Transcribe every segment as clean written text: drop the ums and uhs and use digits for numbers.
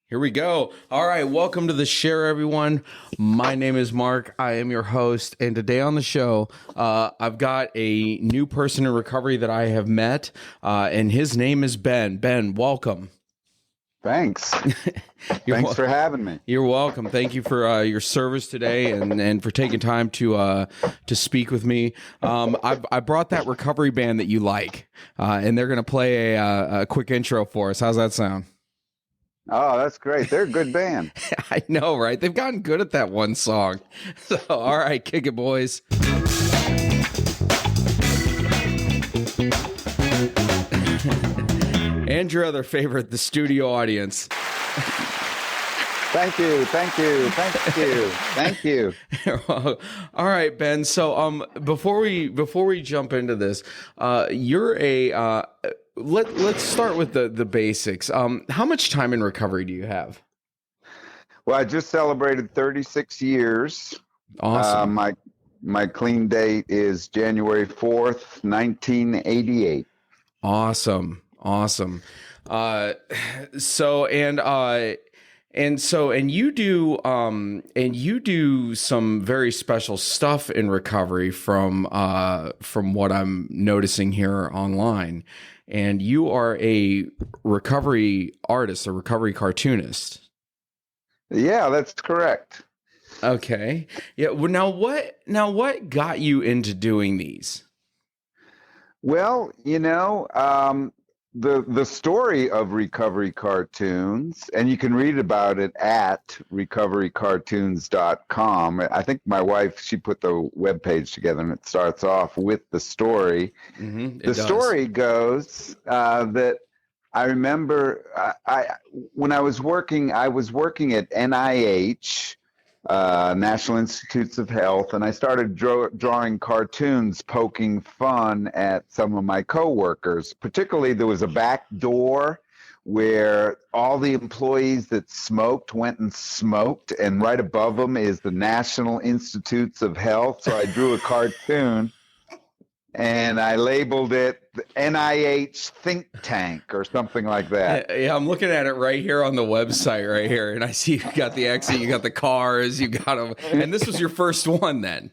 Here we go. All right, welcome to the share, everyone. My name is Mark. I am your host, and today on the show, I've got a new person in recovery that I have met, and his name is Ben. Ben, welcome. Thanks. Thanks for having me. You're welcome. Thank you for your service today, and for taking time to speak with me. I brought that recovery band that you like, and they're going to play a quick intro for us. How's that sound? Oh, that's great. They're a good band. I know, right? They've gotten good at that one song. So, all right, kick it, boys. And your other favorite, the studio audience. Thank you. Thank you. Thank you. Thank you. All right, Ben. So, before we jump into this, you're a let's start with the basics. How much time in recovery do you have? Well, I just celebrated 36 years. Awesome. My clean date is January 4th, 1988. Awesome. And you do some very special stuff in recovery from what I'm noticing here online. And you are a recovery artist, a recovery cartoonist. Yeah, that's correct. Okay. Yeah. Well, now what got you into doing these? Well, the story of recovery cartoons, and you can read about it at recoverycartoons.com. I think my wife, she put the webpage together, and it starts off with the story. Mm-hmm, the story goes that I remember when I was working at NIH, National Institutes of Health, and I started drawing cartoons poking fun at some of my coworkers. Particularly, there was a back door where all the employees that smoked went and smoked, and right above them is the National Institutes of Health. So I drew a cartoon, and I labeled it the NIH Think Tank or something like that. Yeah, I'm looking at it right here on the website right here, and I see you got the exit, you got the cars, you got them, and this was your first one then.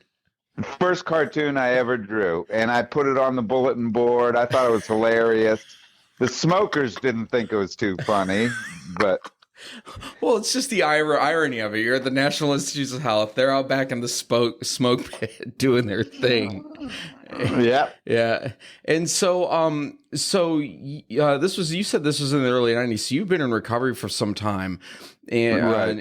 First cartoon I ever drew, and I put it on the bulletin board. I thought it was hilarious. The smokers didn't think it was too funny, but... Well, it's just the irony of it. You're at the National Institutes of Health. They're out back in the smoke pit doing their thing. Yeah. And so, this was, you said this was in the early 90s. So you've been in recovery for some time, and right.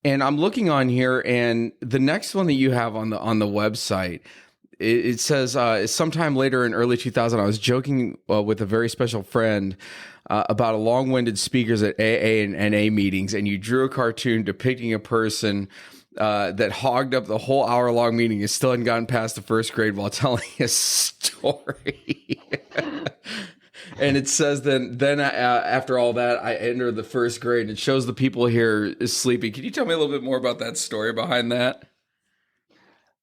And I'm looking on here, and the next one that you have on the website, it says, sometime later in early 2000, I was joking with a very special friend about long-winded speakers at AA and NA meetings, and you drew a cartoon depicting a person that hogged up the whole hour-long meeting and still hadn't gotten past the first grade while telling a story. And it says then after all that, I entered the first grade, and it shows the people here is sleeping. Can you tell me a little bit more about that story behind that?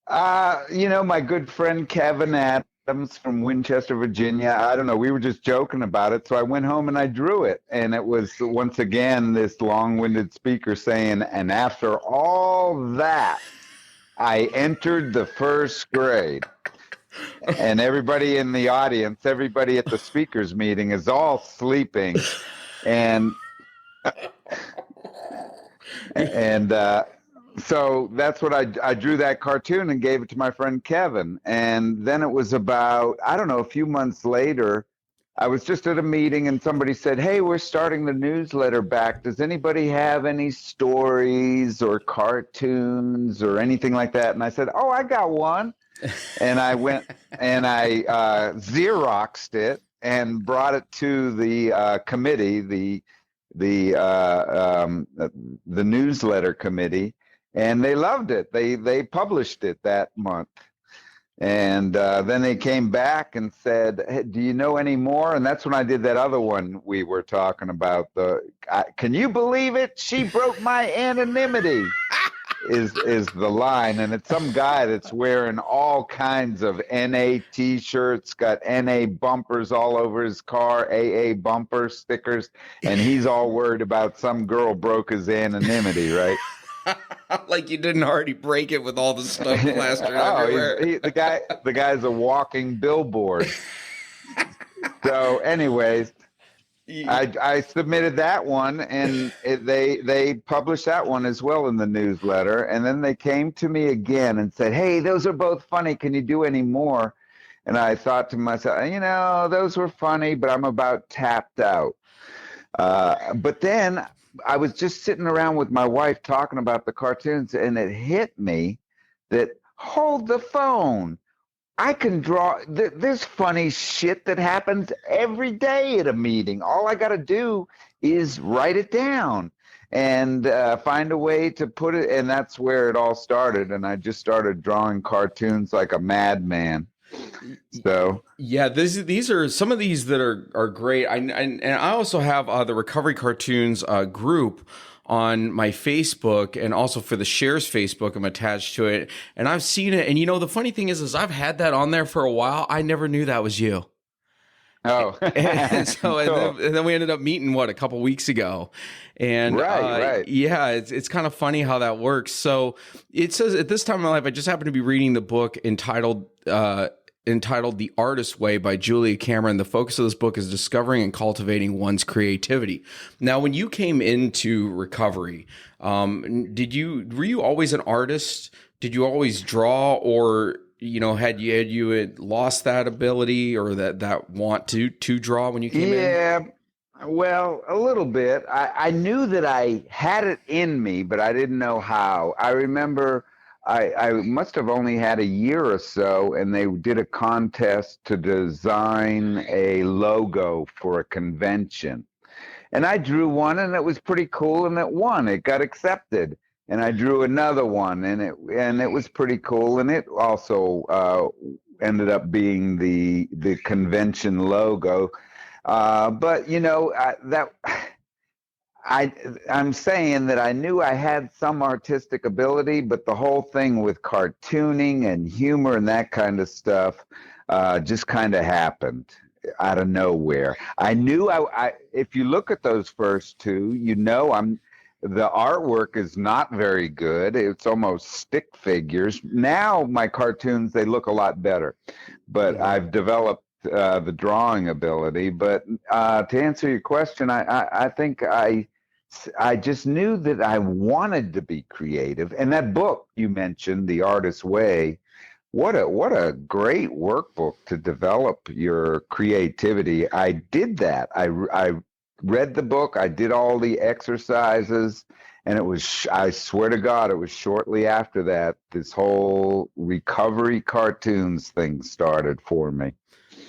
My good friend Kevin Adams from Winchester, Virginia, I don't know, we were just joking about it, so I went home and I drew it, and it was once again this long-winded speaker saying, and after all that, I entered the first grade. And everybody in the audience, everybody at the speakers meeting is all sleeping, and so that's what I drew that cartoon and gave it to my friend Kevin. And then it was about, I don't know, a few months later, I was just at a meeting and somebody said, hey, we're starting the newsletter back. Does anybody have any stories or cartoons or anything like that? And I said, oh, I got one. And I went and I Xeroxed it and brought it to the committee, the newsletter committee. And they loved it. They published it that month. And then they came back and said, hey, do you know any more? And that's when I did that other one we were talking about. Can you believe it? She broke my anonymity. is the line, and it's some guy that's wearing all kinds of NA T-shirts, got NA bumpers all over his car, AA bumper stickers, and he's all worried about some girl broke his anonymity, right? Like you didn't already break it with all the stuff plastered Oh, everywhere. the guy's a walking billboard. So, anyways, I submitted that one, and they published that one as well in the newsletter. And then they came to me again and said, "Hey, those are both funny. Can you do any more?" And I thought to myself, those were funny, but I'm about tapped out. But then I was just sitting around with my wife talking about the cartoons, and it hit me that hold the phone. I can draw. There's funny shit that happens every day at a meeting. All I got to do is write it down and find a way to put it. And that's where it all started. And I just started drawing cartoons like a madman. So yeah, these are some of these that are great. And I also have the Recovery Cartoons group on my Facebook, and also for the Shares Facebook, I'm attached to it, and I've seen it. And the funny thing is I've had that on there for a while. I never knew that was you. Oh, and so cool. and then we ended up meeting a couple weeks ago, and right. Yeah, it's kind of funny how that works. So it says at this time in my life, I just happened to be reading the book entitled The Artist's Way by Julia Cameron. The focus of this book is discovering and cultivating one's creativity. Now, when you came into recovery, were you always an artist? Did you always draw, or had you lost that ability or that want to draw when you came in? Yeah, well, a little bit. I knew that I had it in me, but I didn't know how. I remember I must have only had a year or so, and they did a contest to design a logo for a convention. And I drew one, and it was pretty cool, and it won. It got accepted. And I drew another one, and it was pretty cool, and it also ended up being the convention logo. But I'm saying that I knew I had some artistic ability, but the whole thing with cartooning and humor and that kind of stuff just kind of happened out of nowhere. I knew if you look at those first two, the artwork is not very good. It's almost stick figures. Now my cartoons, they look a lot better, but I've developed the drawing ability. But to answer your question, I think I just knew that I wanted to be creative. And that book you mentioned, The Artist's Way, what a great workbook to develop your creativity. I did that. I read the book. I did all the exercises, and I swear to God, it was shortly after that this whole recovery cartoons thing started for me.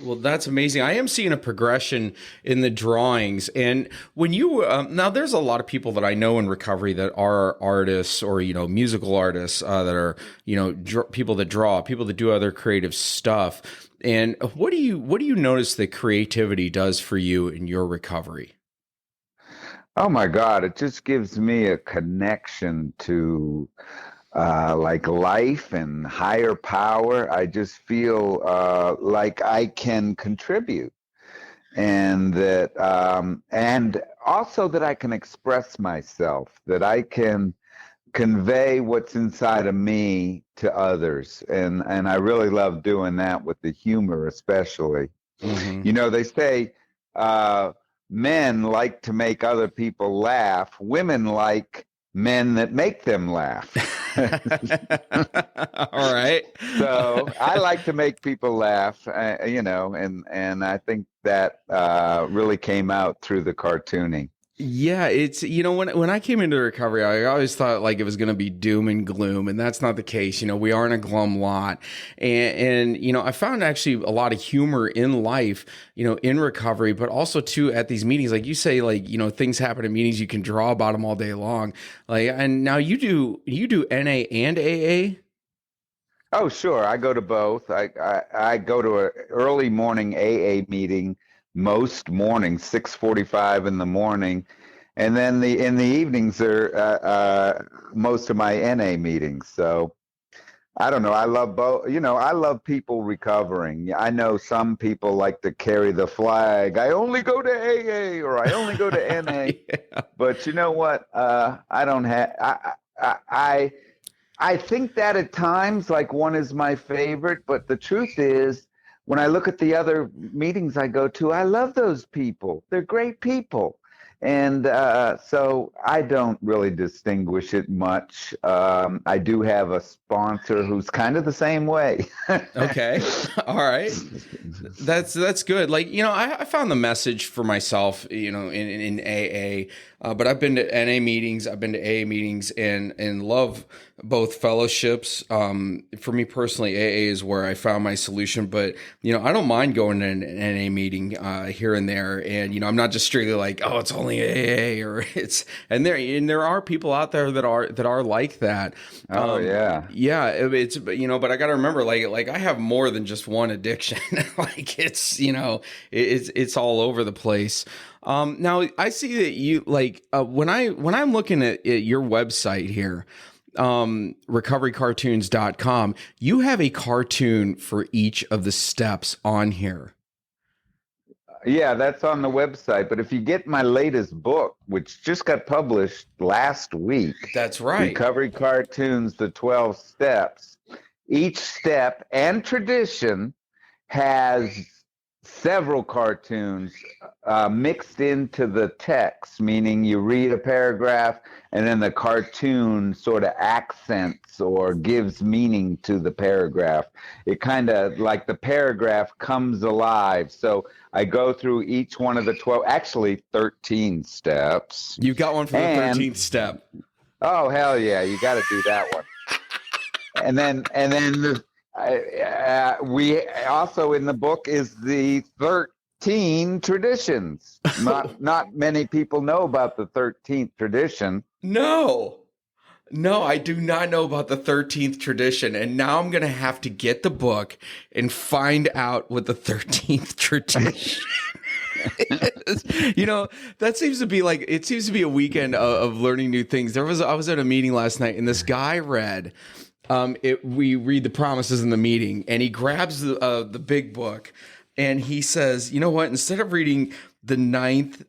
Well, that's amazing. I am seeing a progression in the drawings. And when you, now there's a lot of people that I know in recovery that are artists or, musical artists that are, people that draw, people that do other creative stuff. And what do you notice that creativity does for you in your recovery? Oh my God, it just gives me a connection to like life and higher power. I just feel like I can contribute, and and also that I can express myself, that I can convey what's inside of me to others, and I really love doing that with the humor, especially. Mm-hmm. They say men like to make other people laugh. Women like men that make them laugh. All right. So I like to make people laugh, and I think that really came out through the cartooning. Yeah, it's when I came into recovery, I always thought like it was going to be doom and gloom, and that's not the case. We aren't a glum lot, and I found actually a lot of humor in life, in recovery, but also too at these meetings, like you say, like things happen at meetings, you can draw about them all day long, like. And now you do NA and AA. Oh, sure. I go to both. I go to an early morning AA meeting most mornings, 6:45 in the morning, and then in the evenings are most of my NA meetings. So I don't know. I love both. I love people recovering. I know some people like to carry the flag. I only go to AA or I only go to NA. Yeah. But you know what? I don't have. I think that at times, like one is my favorite, but the truth is, when I look at the other meetings I go to, I love those people. They're great people. And so I don't really distinguish it much. I do have a sponsor who's kind of the same way. Okay. All right. That's good. Like, I found the message for myself, in AA, but I've been to NA meetings, I've been to AA meetings, and love both fellowships. For me personally, AA is where I found my solution, but I don't mind going to an NA meeting here and there, and I'm not just strictly like, oh, it's only AA, or there are people out there that are like that. Oh yeah. Yeah, but I got to remember, like I have more than just one addiction. Like it's all over the place. Now I see that you like when I'm looking at your website here, recoverycartoons.com, you have a cartoon for each of the steps on here. Yeah, that's on the website. But if you get my latest book, which just got published last week, That's right. Recovery Cartoons, The 12 Steps, each step and tradition has several cartoons mixed into the text, meaning you read a paragraph and then the cartoon sort of accents or gives meaning to the paragraph. It kind of like the paragraph comes alive. So I go through each one of the 12, actually 13 steps. You've got one for the 13th step. Oh, hell yeah. You got to do that one. And then we also in the book is the 13 traditions. Not many people know about the 13th tradition. No, I do not know about the 13th tradition. And now I'm going to have to get the book and find out what the 13th tradition is. That seems to be a weekend of learning new things. I was at a meeting last night and this guy read, we read the promises in the meeting, and he grabs the big book and he says, you know what, instead of reading the ninth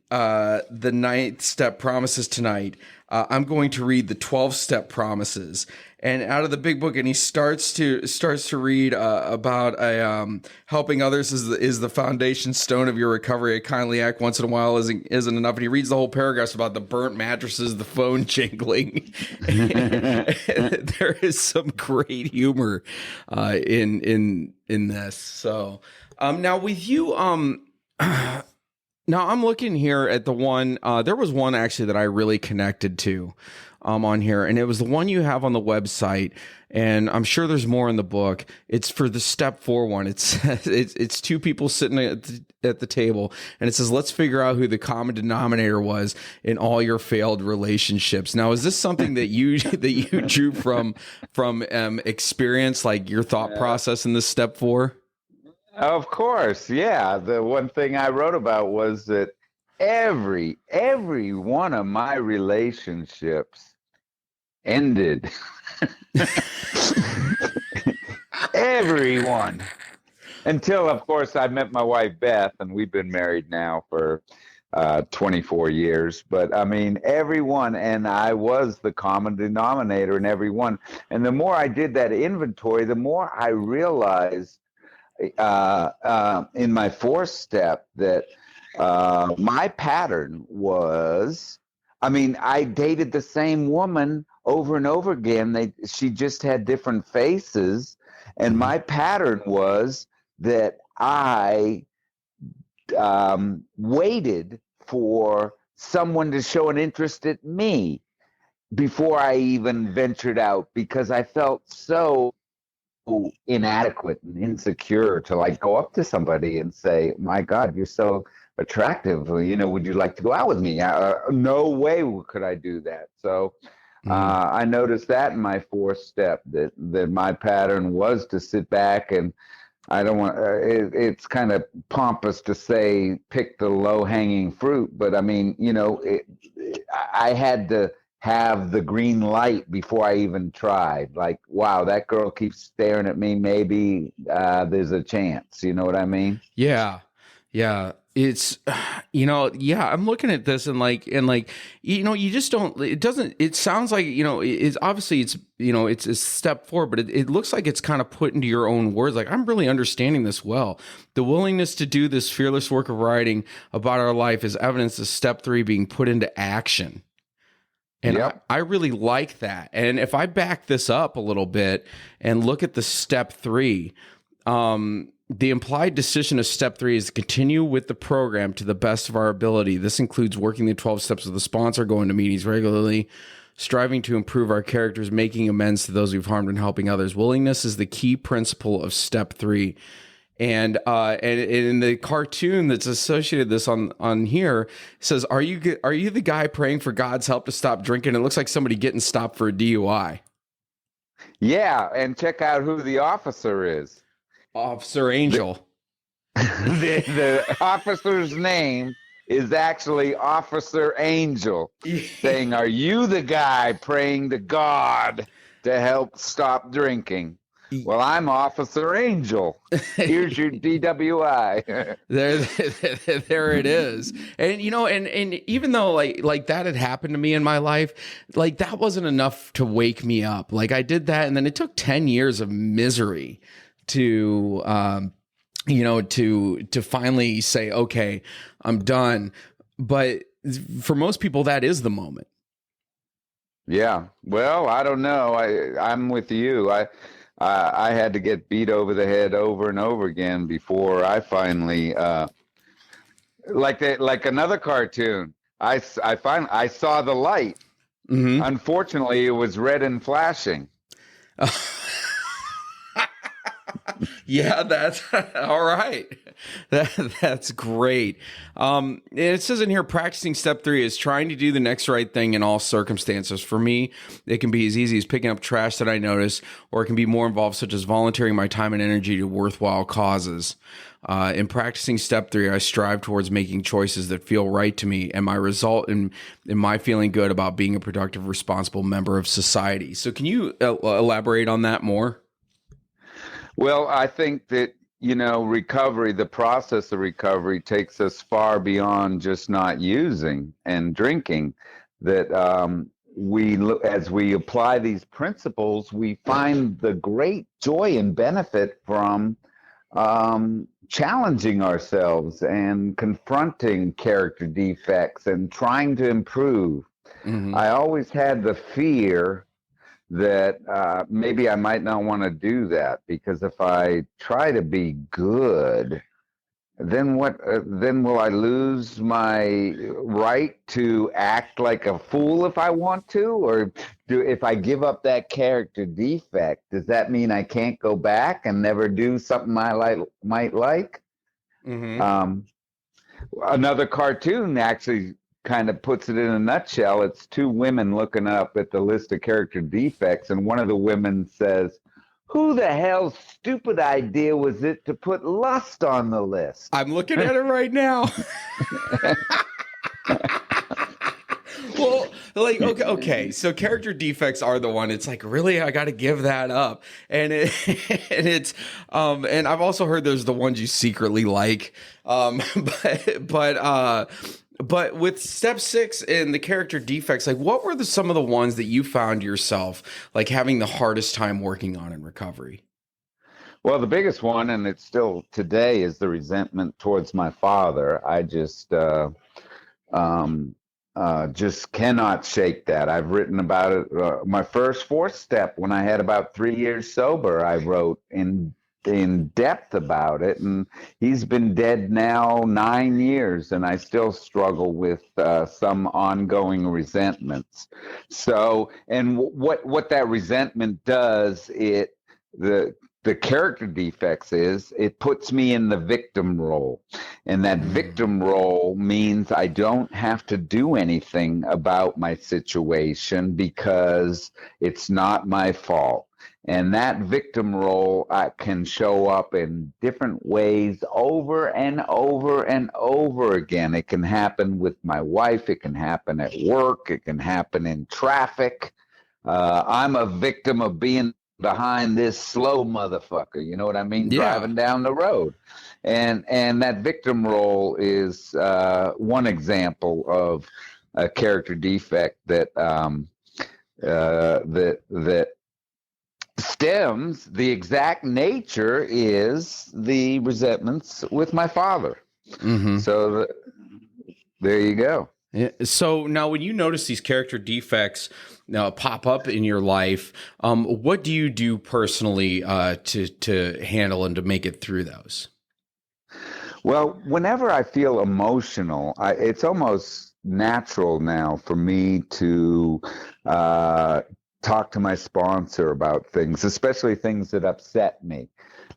step promises tonight, I'm going to read the 12 step promises. And out of the big book, and he starts to read about helping others is the foundation stone of your recovery. A kindly act once in a while isn't enough. And he reads the whole paragraph about the burnt mattresses, the phone jingling. There is some great humor in this. So now with you, now I'm looking here at the one. There was one actually that I really connected to on here, and it was the one you have on the website. And I'm sure there's more in the book. It's for the step 4 one. It's two people sitting at the table, and it says, "Let's figure out who the common denominator was in all your failed relationships." Now, is this something that you drew from experience, like your thought process in this step 4? Of course, yeah. The one thing I wrote about was that every one of my relationships ended. Everyone. Until, of course, I met my wife, Beth, and we've been married now for 24 years. But, I mean, everyone, and I was the common denominator in every one. And the more I did that inventory, the more I realized in my 4th step that my pattern was, I mean, I dated the same woman over and over again. She just had different faces. And my pattern was that I waited for someone to show an interest in me before I even ventured out, because I felt so inadequate and insecure to like go up to somebody and say, "My God, you're so attractive. Would you like to go out with me?" No way could I do that. So I noticed that in my 4th step, that my pattern was to sit back and I don't want. It's kind of pompous to say pick the low hanging fruit, but I mean, I had to have the green light before I even tried. Like, wow, that girl keeps staring at me. Maybe there's a chance. You know what I mean? Yeah. Yeah. It's, yeah, I'm looking at this and like, you just don't, it doesn't, it sounds like, it's obviously it's a step forward, but it looks like it's kind of put into your own words. Like, I'm really understanding this well. The willingness to do this fearless work of writing about our life is evidence of step 3 being put into action. And Yep. I really like that. And if I back this up a little bit and look at the step 3, the implied decision of step 3 is to continue with the program to the best of our ability. This includes working the 12 steps with the sponsor, going to meetings regularly, striving to improve our characters, making amends to those we've harmed, and helping others. Willingness is the key principle of step 3. And in the cartoon that's associated this on here, it says, are you the guy praying for God's help to stop drinking? It looks like somebody getting stopped for a DUI. Yeah, and check out who the officer is. Officer Angel. The officer's name is actually Officer Angel, saying, "Are you the guy praying to God to help stop drinking?" Well, I'm Officer Angel. Here's your DWI. There it is. And and even though like that had happened to me in my life, like that wasn't enough to wake me up. Like I did that, and then it took 10 years of misery to to finally say, okay, I'm done. But for most people, that is the moment. Yeah. Well, I don't know. I'm with you. I had to get beat over the head over and over again before I finally like another cartoon. I saw the light. Mm-hmm. Unfortunately, it was red and flashing. Yeah, that's all right. That's great. It says in here, practicing step 3 is trying to do the next right thing in all circumstances. For me, it can be as easy as picking up trash that I notice, or it can be more involved, such as volunteering my time and energy to worthwhile causes. In practicing step 3, I strive towards making choices that feel right to me and my result in my feeling good about being a productive, responsible member of society. So can you elaborate on that more? Well, I think that, recovery, the process of recovery takes us far beyond just not using and drinking. That as we apply these principles, we find the great joy and benefit from challenging ourselves and confronting character defects and trying to improve. Mm-hmm. I always had the fear that maybe I might not want to do that, because if I try to be good, then what? Then will I lose my right to act like a fool if I want to, or if I give up that character defect, does that mean I can't go back and never do something I might like? Mm-hmm. Another cartoon actually kind of puts it in a nutshell. It's two women looking up at the list of character defects, and one of the women says, "Who the hell's stupid idea was it to put lust on the list?" I'm looking at it right now. Well, like, okay. So character defects are the one. It's like, really, I got to give that up, and and I've also heard there's the ones you secretly like, but with step 6 and the character defects, like, what were some of the ones that you found yourself like having the hardest time working on in recovery? Well, the biggest one, and it's still today, is the resentment towards my father. I just cannot shake that. I've written about it. My first 4th step, when I had about 3 years sober, I wrote in depth about it, and he's been dead now 9 years, and I still struggle with some ongoing resentments. So, and what that resentment does, the character defects is it puts me in the victim role. And that victim role means I don't have to do anything about my situation because it's not my fault. And that victim role can show up in different ways over and over and over again. It can happen with my wife. It can happen at work. It can happen in traffic. I'm a victim of being behind this slow motherfucker. You know what I mean? Yeah. Driving down the road. And that victim role is one example of a character defect that that stems, the exact nature is the resentments with my father. Mm-hmm. So there you go. Yeah. So now, when you notice these character defects pop up in your life, what do you do personally to handle and to make it through those? Well, whenever I feel emotional, it's almost natural now for me to talk to my sponsor about things, especially things that upset me.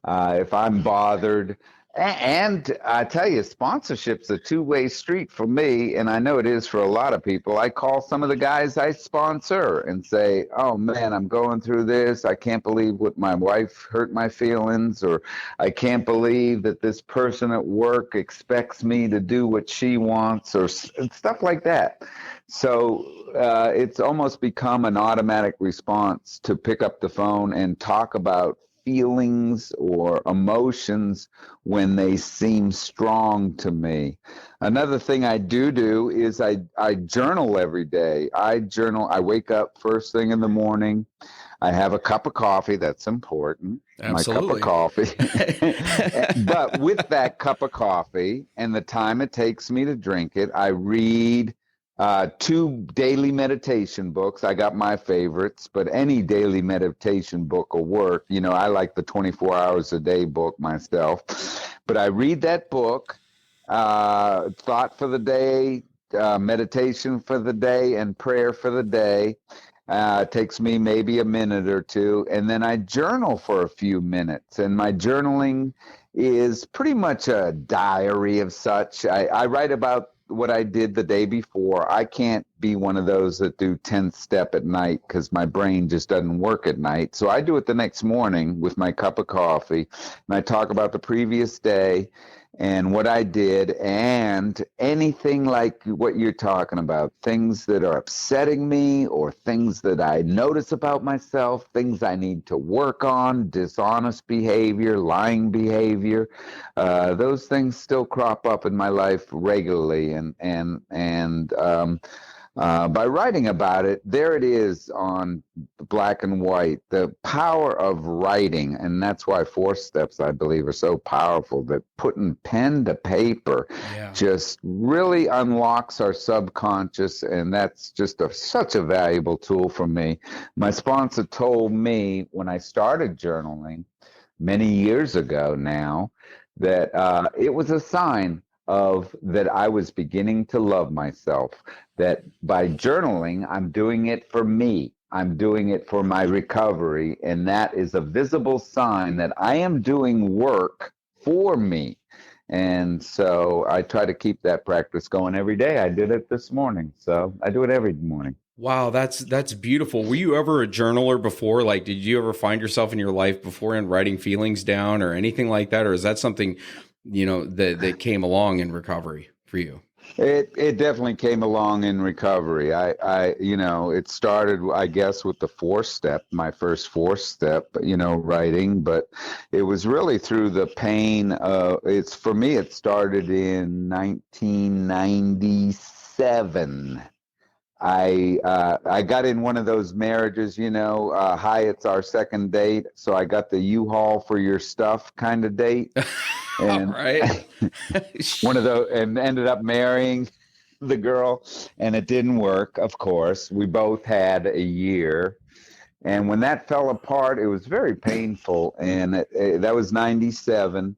If I'm bothered, and I tell you, sponsorship's a two-way street for me, and I know it is for a lot of people. I call some of the guys I sponsor and say, "Oh man, I'm going through this. I can't believe what my wife hurt my feelings, or I can't believe that this person at work expects me to do what she wants," or stuff like that. So it's almost become an automatic response to pick up the phone and talk about feelings or emotions when they seem strong to me. Another thing I do is I journal every day. I journal. I wake up first thing in the morning. I have a cup of coffee. That's important. Absolutely. My cup of coffee. But with that cup of coffee and the time it takes me to drink it, I read two daily meditation books. I got my favorites, but any daily meditation book will work. You know, I like the 24 hours a day book myself. But I read that book, thought for the day, meditation for the day, and prayer for the day. It takes me maybe a minute or two, and then I journal for a few minutes. And my journaling is pretty much a diary of such. I write about what I did the day before. I can't be one of those that do 10th step at night because my brain just doesn't work at night. So I do it the next morning with my cup of coffee, and I talk about the previous day and what I did, and anything like what you're talking about, things that are upsetting me or things that I notice about myself, things I need to work on, dishonest behavior, lying behavior. Those things still crop up in my life regularly, by writing about it, there it is on black and white, the power of writing. And that's why 4 steps, I believe, are so powerful, that putting pen to paper just really unlocks our subconscious. And that's just such a valuable tool for me. My sponsor told me when I started journaling many years ago now that it was a sign of that I was beginning to love myself, that by journaling, I'm doing it for me. I'm doing it for my recovery. And that is a visible sign that I am doing work for me. And so I try to keep that practice going every day. I did it this morning. So I do it every morning. Wow, that's beautiful. Were you ever a journaler before? Like, did you ever find yourself in your life beforehand writing feelings down or anything like that? Or is that something, that came along in recovery for you? It definitely came along in recovery. It started, I guess, with the 4 step, my first 4 step, writing, but it was really through the pain. For me, it started in 1997. I got in one of those marriages, hi, it's our second date. So I got the U-Haul for your stuff kind of date. All And right. one of those, and ended up marrying the girl, and it didn't work, of course. We both had a year. And when that fell apart, it was very painful. And that was 97.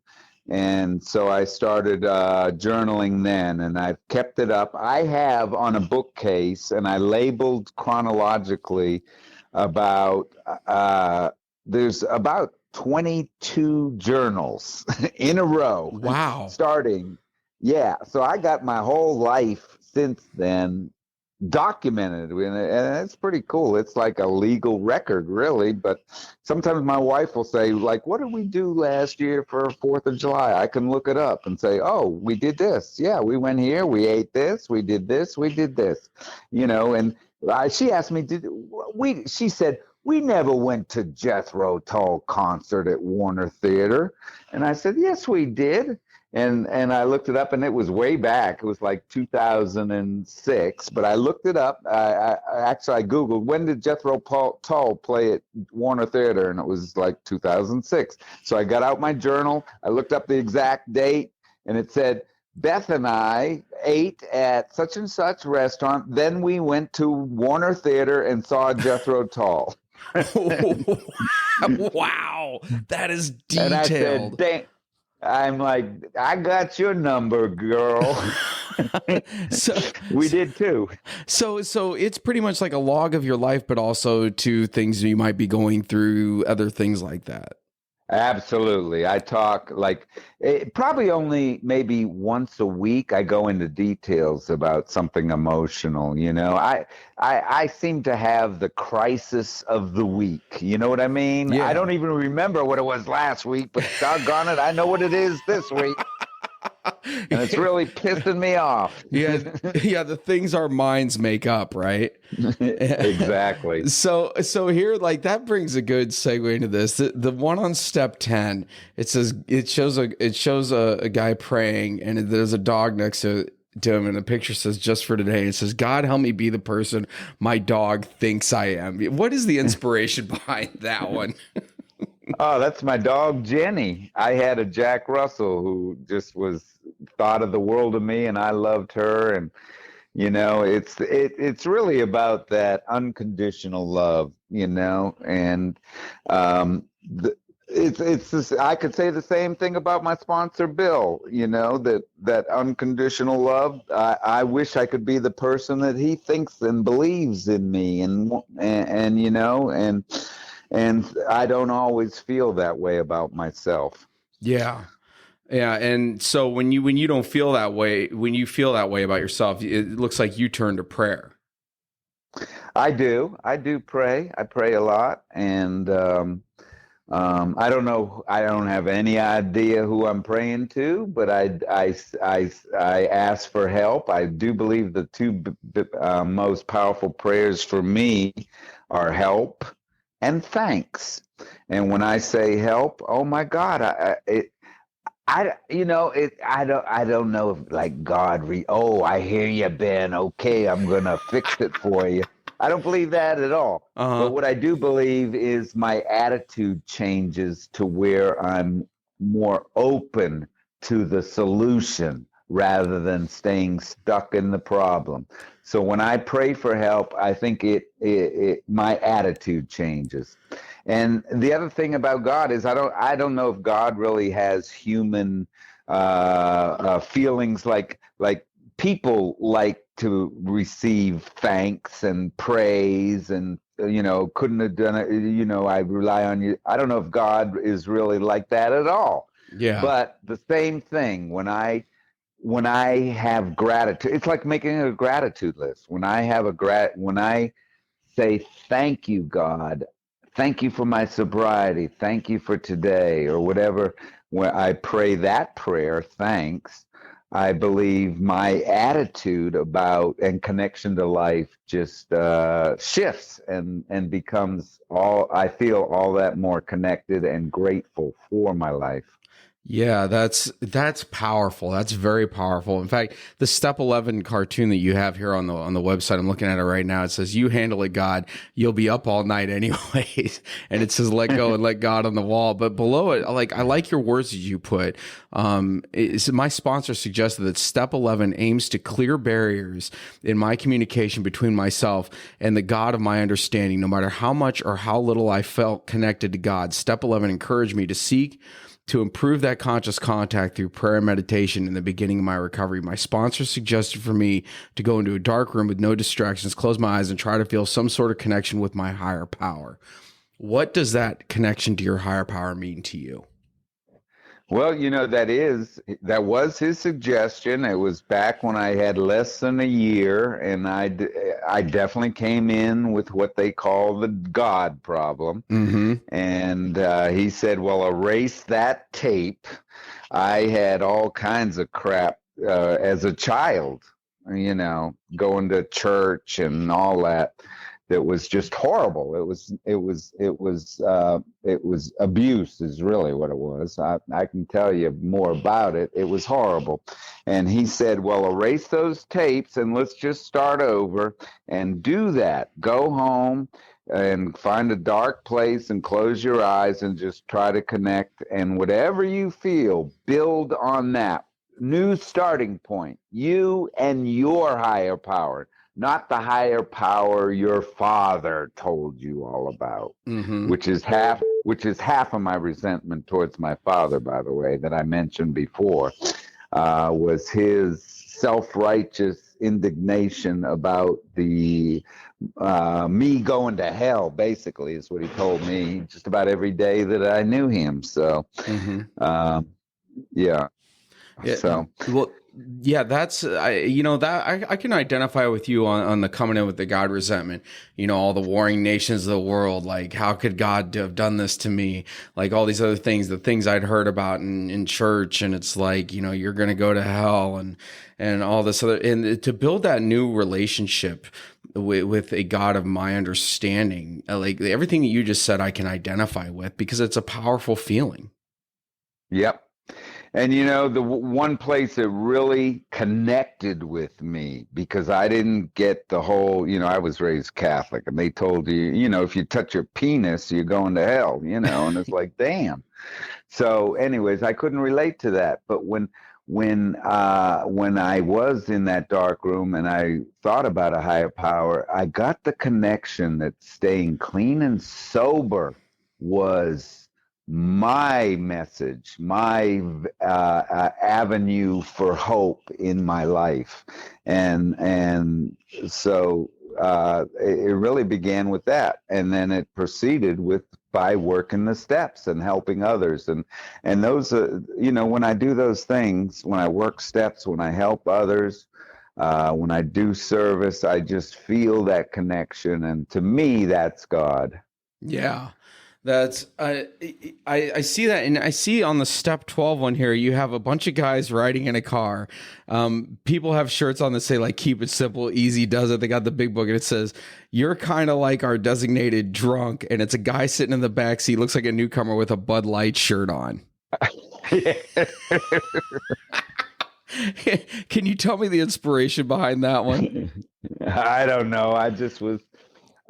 And so I started journaling then, and I've kept it up. I have on a bookcase, and I labeled chronologically there's about 22 journals in a row. Wow. Starting. Yeah. So I got my whole life since then documented, and it's pretty cool. It's like a legal record, really. But sometimes my wife will say, like, "What did we do last year for 4th of July?" I can look it up and say, "Oh, we did this. Yeah, we went here. We ate this. We did this. We did this." And she asked me, "Did we?" She said, "We never went to Jethro Tull concert at Warner Theater," and I said, "Yes, we did." And I looked it up, and it was way back. It was like 2006, but I looked it up. I Googled, when did Jethro Tull play at Warner Theater, and it was like 2006. So I got out my journal. I looked up the exact date, and it said, Beth and I ate at such and such restaurant. Then we went to Warner Theater and saw Jethro Tull. Wow, that is detailed. And I said, dang. I'm like, I got your number, girl. So we did too. So it's pretty much like a log of your life, but also to things you might be going through, other things like that. Absolutely. I talk like probably only maybe once a week. I go into details about something emotional. I seem to have the crisis of the week. You know what I mean? Yeah. I don't even remember what it was last week, but doggone it, I know what it is this week. And it's really pissing me off. Yeah, the things our minds make up, right? Exactly. So here, like, that brings a good segue into this. The one on step 10, it shows a guy praying, and there's a dog next to him, and the picture says, "Just for today." It says, "God, help me be the person my dog thinks I am." What is the inspiration behind that one? Oh, that's my dog, Jenny. I had a Jack Russell who just thought of the world of me, and I loved her. And it's really about that unconditional love, and it's this, I could say the same thing about my sponsor, Bill. That unconditional love. I wish I could be the person that he thinks and believes in me, and I don't always feel that way about myself. Yeah. Yeah. And so when you don't feel that way, when you feel that way about yourself, it looks like you turn to prayer. I do pray. I pray a lot. And I don't know. I don't have any idea who I'm praying to, but I ask for help. I do believe the two most powerful prayers for me are help and thanks. And when I say help, oh my God, I don't know if, like, God, I hear you, Ben. Okay, I'm gonna fix it for you. I don't believe that at all. Uh-huh. But what I do believe is my attitude changes to where I'm more open to the solution rather than staying stuck in the problem. So when I pray for help, I think my attitude changes. And the other thing about God is I don't know if God really has human feelings like people like to receive thanks and praise, and couldn't have done it. I rely on you. I don't know if God is really like that at all. Yeah. But the same thing when I have gratitude, it's like making a gratitude list. When I say thank you, God, thank you for my sobriety, thank you for today, or whatever, when I pray that prayer, thanks, I believe my attitude about and connection to life just shifts and becomes I feel all that more connected and grateful for my life. Yeah, that's powerful. That's very powerful. In fact, the Step 11 cartoon that you have here on the website, I'm looking at it right now. It says, "You handle it, God. You'll be up all night anyways." And it says, "Let go and let God" on the wall. But below it, I like your words that you put. My sponsor suggested that Step 11 aims to clear barriers in my communication between myself and the God of my understanding, no matter how much or how little I felt connected to God. Step 11 encouraged me to seek to improve that conscious contact through prayer and meditation in the beginning of my recovery. My sponsor suggested for me to go into a dark room with no distractions, close my eyes, and try to feel some sort of connection with my higher power. What does that connection to your higher power mean to you? Well, that was his suggestion. It was back when I had less than a year, and I definitely came in with what they call the God problem. Mm-hmm. And he said, "Well, erase that tape." I had all kinds of crap as a child, going to church and all that. That was just horrible. It was abuse is really what it was. I can tell you more about it. It was horrible. And he said, "Well, erase those tapes and let's just start over and do that. Go home and find a dark place and close your eyes and just try to connect. And whatever you feel, build on that. New starting point. You and your higher power, not the higher power your father told you all about, Mm-hmm. which is half of my resentment towards my father, by the way, that I mentioned before, was his self-righteous indignation about the me going to hell, basically, is what he told me just about every day that I knew him. So, Mm-hmm. um, yeah. Yeah. So, Well, yeah, that's I can identify with you on the coming in with the God resentment. All the warring nations of the world, like how could God have done this to me? Like all these other things, the things I'd heard about in church, and it's like you're going to go to hell and all this other, and to build that new relationship with a God of my understanding, like everything that you just said, I can identify with because it's a powerful feeling. yep. And the one place that really connected with me, because I didn't get the whole, I was raised Catholic, and they told you, if you touch your penis, you're going to hell, and it's like, damn. So, anyways, I couldn't relate to that. But when I was in that dark room and I thought about a higher power, I got the connection that staying clean and sober was my message, my avenue for hope in my life, and so it really began with that, and then it proceeded with by working the steps and helping others, and those when I do those things, when I work steps, when I help others, when I do service, I just feel that connection, and to me that's God. Yeah. That's I see that, and I see on the step 12 one here, you have a bunch of guys riding in a car. People have shirts on that say like "Keep it simple, easy does it." They got the big book and it says, "You're kind of like our designated drunk," and it's a guy sitting in the back seat, looks like a newcomer with a Bud Light shirt on. Can you tell me the inspiration behind that one? I don't know. I just was,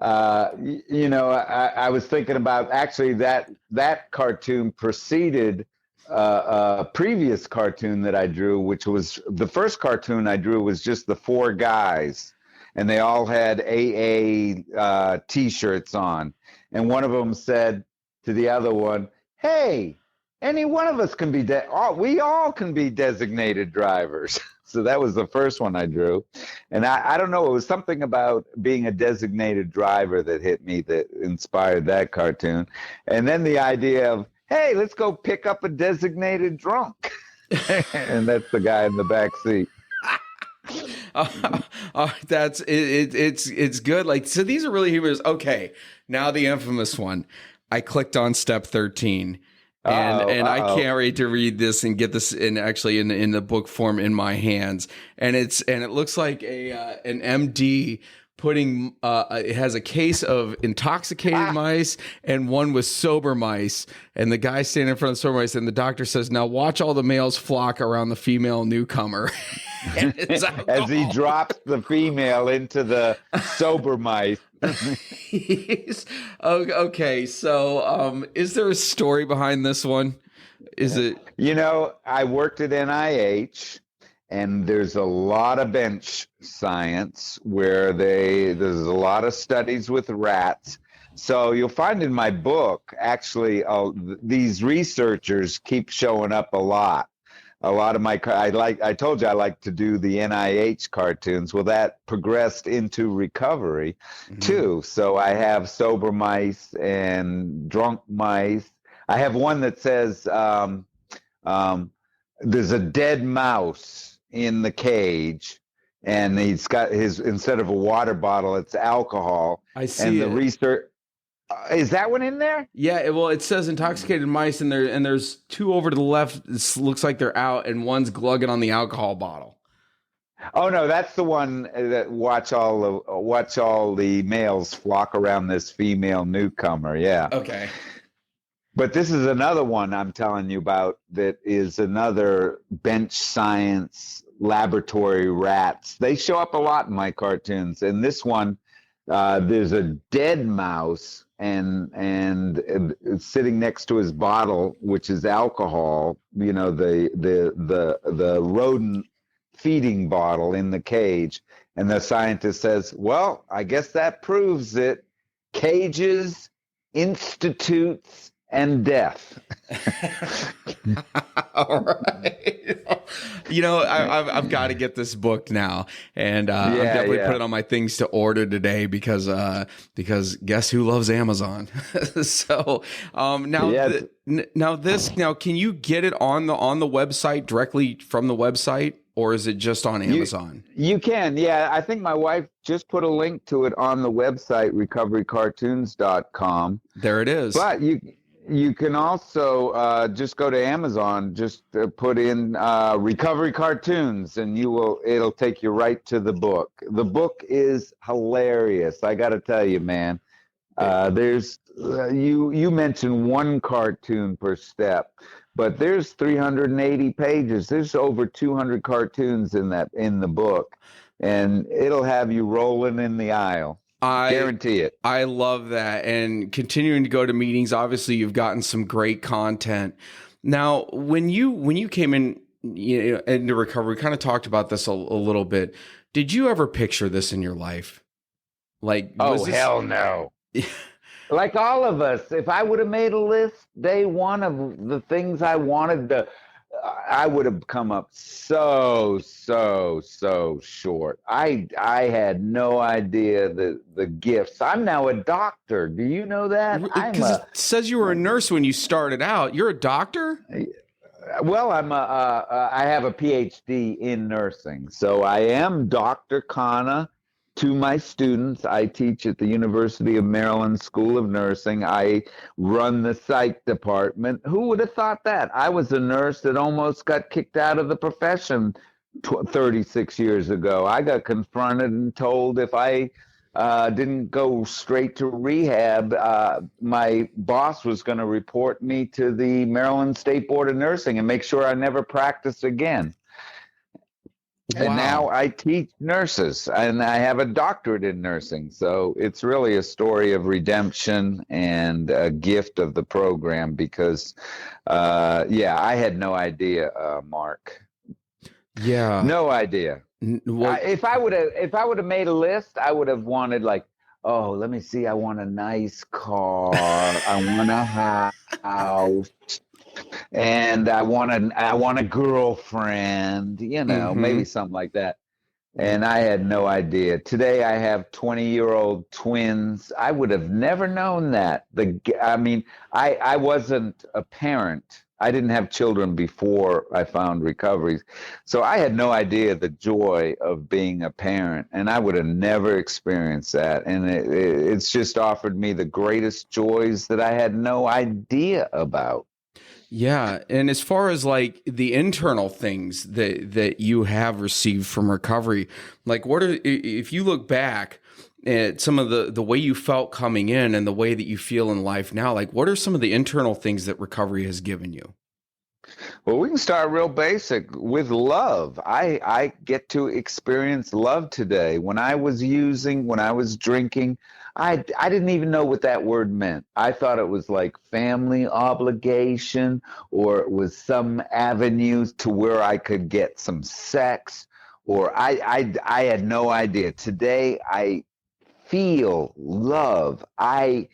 I was thinking about actually that cartoon preceded a previous cartoon that I drew, which was the first cartoon I drew was just the four guys, and they all had AA T-shirts on, and one of them said to the other one, "Hey, any one of us can be we all can be designated drivers." So that was the first one I drew. And I don't know, it was something about being a designated driver that hit me that inspired that cartoon. And then the idea of, hey, let's go pick up a designated drunk. And that's the guy in the back seat. That's it, it's good. Like, so these are really humorous. Okay, now the infamous one. I clicked on step 13. And I can't wait to read this and get this in actually in the book form in my hands. And it looks like an MD putting it has a case of intoxicated mice and one with sober mice, and the guy standing in front of the sober mice, and the doctor says, "Now watch all the males flock around the female newcomer." As he drops the female into the sober mice. Okay, so is there a story behind this one? Is it? I worked at NIH, and there's a lot of bench science where there's a lot of studies with rats. So you'll find in my book, actually, these researchers keep showing up a lot. A lot of I told you I like to do the NIH cartoons. Well, that progressed into recovery too. So I have sober mice and drunk mice. I have one that says, Um, there's a dead mouse in the cage, and he's got his, instead of a water bottle, it's alcohol. I And see the it. research, is that one in there? Yeah, well, it says intoxicated mice, and there's two over to the left. It looks like they're out, and one's glugging on the alcohol bottle. Oh no, that's the one that watch all the males flock around this female newcomer. Yeah. Okay. But this is another one I'm telling you about that is another bench science laboratory rats. They show up a lot in my cartoons. And this one, there's a dead mouse and it's sitting next to his bottle, which is alcohol. You know, the rodent feeding bottle in the cage. And the scientist says, "Well, I guess that proves it. Cages, institutes, and death." All right. You know, I've got to get this book now, and I'm definitely putting on my things to order today because guess who loves Amazon? So now can you get it on the website directly from the website, or is it just on Amazon? You can, yeah. I think my wife just put a link to it on the website, recoverycartoons.com. There it is. But you can also just go to Amazon, just put in Recovery Cartoons, and it'll take you right to the book. The book is hilarious. I got to tell you, man. There's you mentioned one cartoon per step, but there's 380 pages. There's over 200 cartoons in the book, and it'll have you rolling in the aisle. I guarantee it. I love that. And continuing to go to meetings, obviously you've gotten some great content. Now, when you came in, into recovery, we kind of talked about this a little bit. Did you ever picture this in your life? Like, hell no. Like all of us, if I would have made a list day one of the things I wanted to, I would have come up so short. I had no idea the gifts. I'm now a doctor. Do you know that? Because it says you were a nurse when you started out. You're a doctor? Well, I have a PhD in nursing, so I am Dr. Kana. To my students, I teach at the University of Maryland School of Nursing. I run the psych department. Who would have thought that? I was a nurse that almost got kicked out of the profession 36 years ago. I got confronted and told if I didn't go straight to rehab, my boss was going to report me to the Maryland State Board of Nursing and make sure I never practiced again. Wow. And now I teach nurses, and I have a doctorate in nursing. So it's really a story of redemption and a gift of the program because, I had no idea, Mark. Yeah. No idea. If I would have made a list, I would have wanted let me see. I want a nice car. I want a house. And I want a girlfriend, maybe something like that. And I had no idea. Today I have 20-year-old twins. I would have never known that. I wasn't a parent. I didn't have children before I found recovery. So I had no idea the joy of being a parent, and I would have never experienced that. And it's just offered me the greatest joys that I had no idea about. Yeah, and as far as like the internal things that you have received from recovery, like if you look back at some of the way you felt coming in and the way that you feel in life now, like what are some of the internal things that recovery has given you? Well, we can start real basic with love. I get to experience love today. When I was drinking, I didn't even know what that word meant. I thought it was like family obligation, or it was some avenue to where I could get some sex, or I had no idea. Today, I feel love. I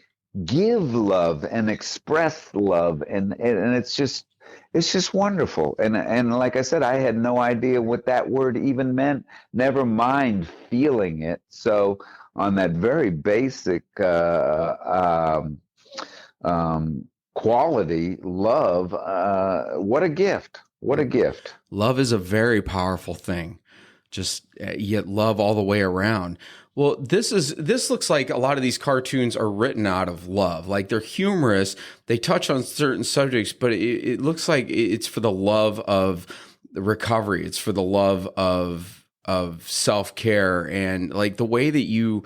give love and express love, and it's just wonderful. And like I said, I had no idea what that word even meant, never mind feeling it. So on that very basic quality, love. What a gift! What a gift! Love is a very powerful thing. Just yet love all the way around. Well, this looks like a lot of these cartoons are written out of love. Like they're humorous, they touch on certain subjects, but it looks like it's for the love of the recovery. It's for the love of self-care, and like the way that you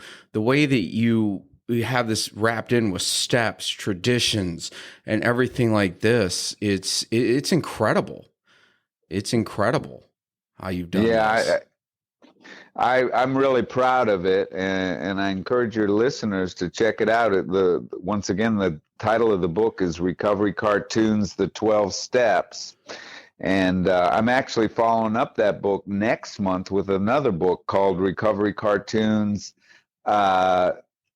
have this wrapped in with steps, traditions, and everything like this. It's incredible. It's incredible how you've done this. Yeah, I'm really proud of it, and I encourage your listeners to check it out. Once again, the title of the book is Recovery Cartoons: The 12 Steps, and I'm actually following up that book next month with another book called Recovery Cartoons: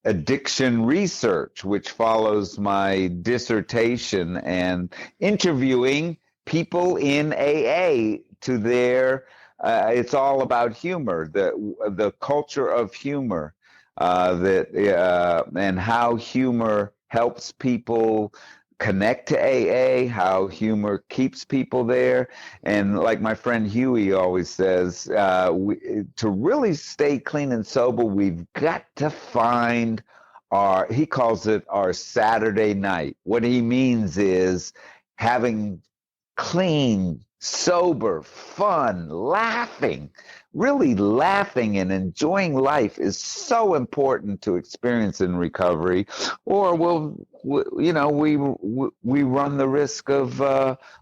Addiction Research, which follows my dissertation and interviewing people in AA to their it's all about humor, the culture of humor, and how humor helps people connect to AA, how humor keeps people there, and like my friend Huey always says, to really stay clean and sober, we've got to find he calls it our Saturday night. What he means is having clean, sober, fun, laughing, really laughing and enjoying life is so important to experience in recovery, or we run the risk of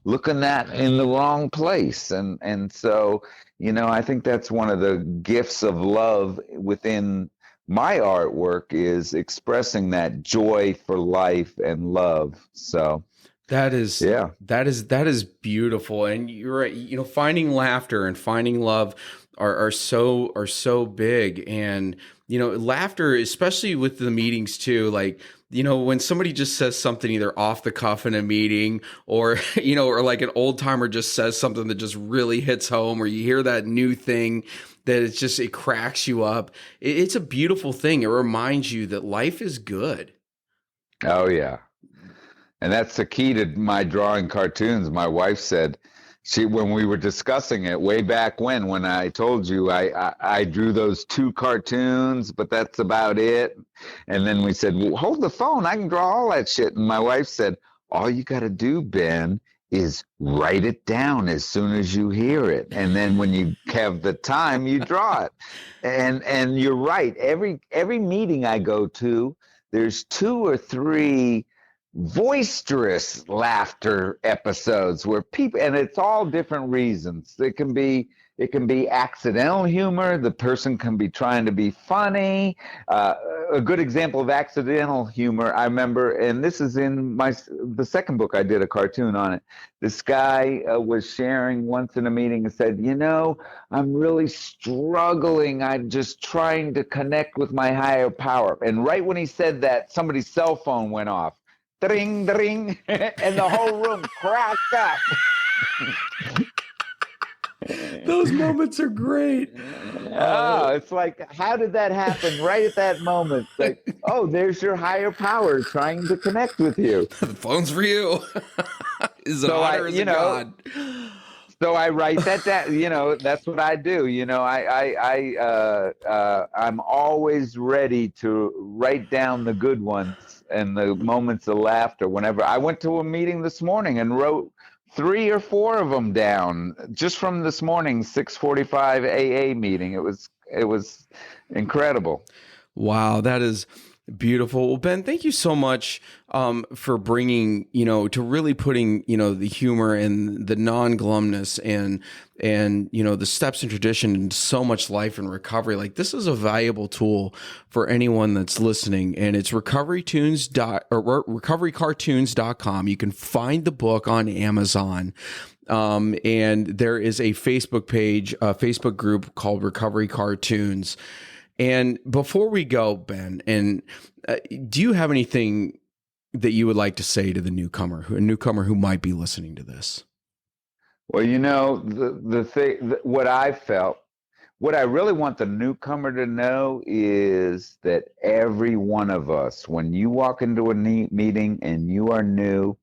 looking at in the wrong place, and so I think that's one of the gifts of love within my artwork, is expressing that joy for life and love. So That is yeah. that is beautiful, and you're right. Finding laughter and finding love are so big, and laughter, especially with the meetings too. Like when somebody just says something either off the cuff in a meeting, or or like an old timer just says something that just really hits home, or you hear that new thing that it cracks you up. It's a beautiful thing. It reminds you that life is good. Oh yeah. And that's the key to my drawing cartoons. My wife said, when we were discussing it way back when I told you I drew those 2 cartoons, but that's about it. And then we said, well, hold the phone, I can draw all that shit. And my wife said, all you got to do, Ben, is write it down as soon as you hear it, and then when you have the time, you draw it. And you're right. Every meeting I go to, there's 2 or 3 boisterous laughter episodes where people, and it's all different reasons. It can be accidental humor. The person can be trying to be funny. A good example of accidental humor, I remember, and this is in the second book. I did a cartoon on it. This guy was sharing once in a meeting and said, I'm really struggling. I'm just trying to connect with my higher power. And right when he said that, somebody's cell phone went off. Ding, ding, and the whole room cracked up. Those moments are great. Oh, it's like, how did that happen right at that moment? Like, oh, there's your higher power trying to connect with you. The phone's for you. Is it So honor as a god? So I write that down. That's what I do. I'm always ready to write down the good ones and the moments of laughter. Whenever I went to a meeting this morning and wrote 3 or 4 of them down just from this morning's 6:45 AA meeting. It was incredible. Wow, that is beautiful. Well, Ben, thank you so much for bringing, to really putting, the humor and the non-glumness and the steps and tradition into so much life and recovery. Like, this is a valuable tool for anyone that's listening, and it's recoverycartoons.com. You can find the book on Amazon. And there is a Facebook page, a Facebook group called Recovery Cartoons. And before we go, Ben, do you have anything that you would like to say to a newcomer who might be listening to this? Well, the thing, what I felt what I really want the newcomer to know is that every one of us, when you walk into a meeting and you are new,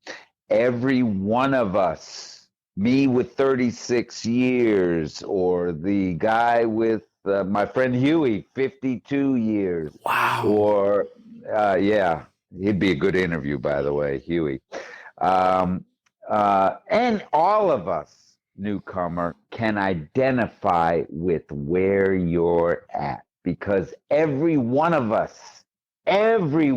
every one of us, me with 36 years, or the guy with my friend Huey, 52 years, Wow. or yeah, he'd be a good interview, by the way, Huey. And all of us, newcomer, can identify with where you're at, because every one of us, every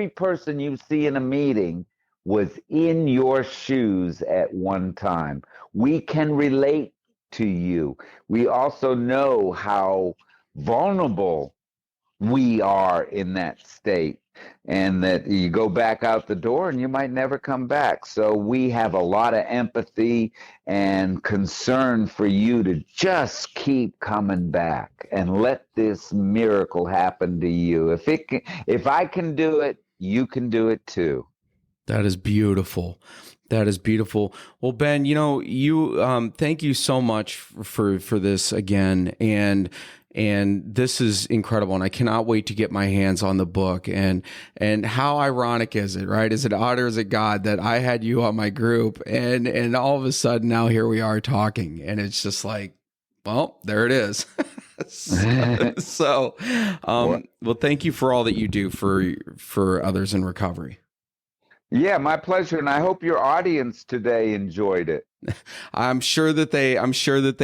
person you see in a meeting was in your shoes at one time. We can relate to you. We also know how vulnerable we are in that state, and that you go back out the door and you might never come back. So we have a lot of empathy and concern for you to just keep coming back and let this miracle happen to you. If I can do it, you can do it too. That is beautiful. That is beautiful. Well, Ben, thank you so much for this again, and this is incredible, and I cannot wait to get my hands on the book. And how ironic is it, right? Is it odd or is it God that I had you on my group, and all of a sudden now here we are talking, and it's just like, well, there it is. Well, thank you for all that you do for others in recovery. Yeah, my pleasure, and I hope your audience today enjoyed it. I'm sure that they will. I'm sure that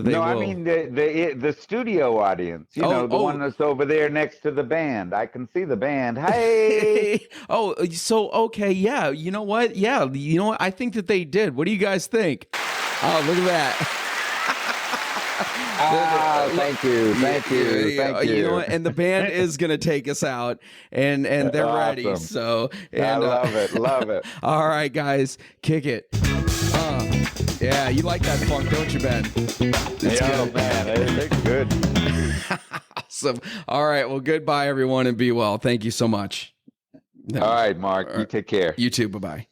they will. No, I mean the studio audience. The one that's over there next to the band. I can see the band. Hey. So okay, yeah. You know what? Yeah, you know what? I think that they did. What do you guys think? Oh, look at that. Thank you. You know what? And the band is going to take us out, and they're awesome. ready. So, I love it. All right, guys, kick it. Yeah, you like that funk, don't you, Ben? Good. Man, they're good. Awesome. All right, well, goodbye, everyone, and be well. Thank you so much. All right, Mark. You take care. You too. Bye-bye.